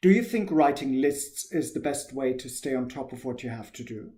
Do you think writing lists is the best way to stay on top of what you have to do?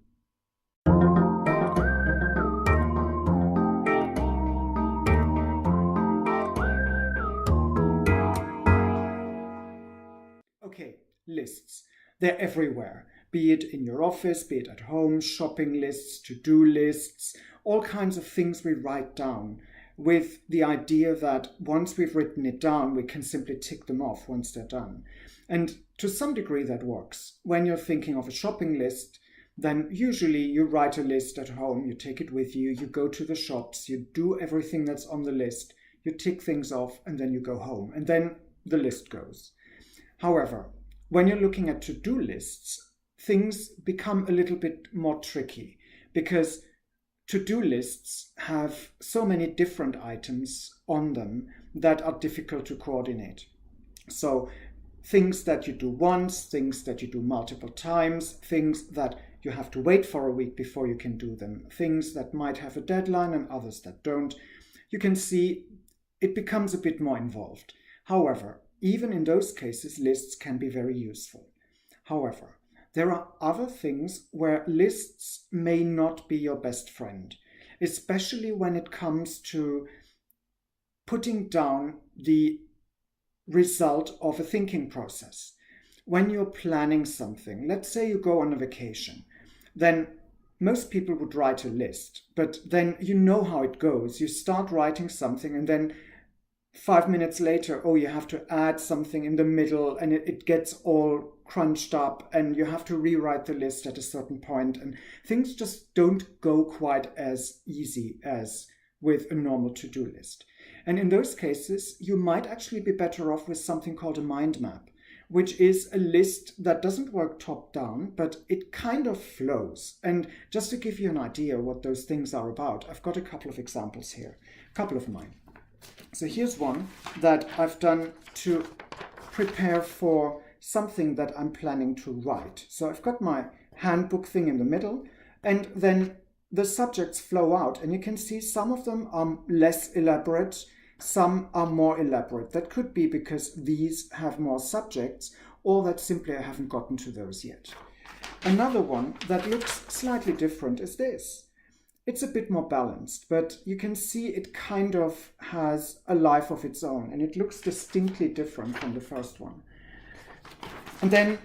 Okay, lists. They're everywhere, be it in your office, be it at home, shopping lists, to-do lists, all kinds of things we write down with the idea that once we've written it down, we can simply tick them off once they're done. And to some degree that works. When you're thinking of a shopping list, then usually you write a list at home, you take it with you, you go to the shops, you do everything that's on the list, you tick things off, and then you go home, and then the list goes. However, when you're looking at to-do lists, things become a little bit more tricky because to-do lists have so many different items on them that are difficult to coordinate. So things that you do once, things that you do multiple times, things that you have to wait for a week before you can do them, things that might have a deadline and others that don't. You can see it becomes a bit more involved. However, even in those cases, lists can be very useful. However, there are other things where lists may not be your best friend, especially when it comes to putting down the result of a thinking process. When you're planning something, let's say you go on a vacation, then most people would write a list, but then you know how it goes. You start writing something and then 5 minutes later, oh, you have to add something in the middle and it gets all crunched up and you have to rewrite the list at a certain point and things just don't go quite as easy as with a normal to-do list. And in those cases, you might actually be better off with something called a mind map, which is a list that doesn't work top down, but it kind of flows. And just to give you an idea what those things are about, I've got a couple of examples here, a couple of mine. So here's one that I've done to prepare for something that I'm planning to write. So I've got my handbook thing in the middle, and then the subjects flow out, and you can see some of them are less elaborate, some are more elaborate. That could be because these have more subjects, or that simply I haven't gotten to those yet. Another one that looks slightly different is this. It's a bit more balanced, but you can see it kind of has a life of its own, and it looks distinctly different from the first one. And then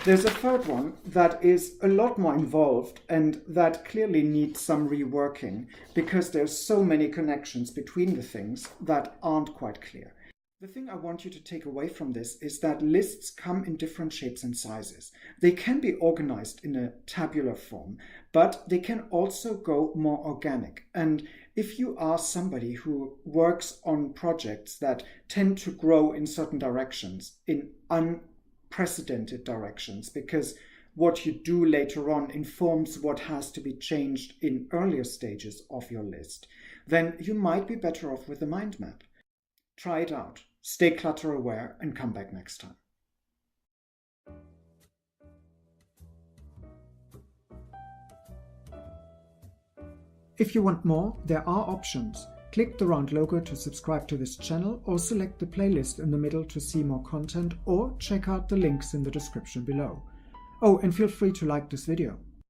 there's a third one that is a lot more involved and that clearly needs some reworking because there's so many connections between the things that aren't quite clear. The thing I want you to take away from this is that lists come in different shapes and sizes. They can be organized in a tabular form, but they can also go more organic. And if you are somebody who works on projects that tend to grow in certain directions, in unprecedented directions, because what you do later on informs what has to be changed in earlier stages of your list, then you might be better off with a mind map. Try it out. Stay clutter aware and come back next time. If you want more, there are options. Click the round logo to subscribe to this channel or select the playlist in the middle to see more content or check out the links in the description below. Oh, and feel free to like this video.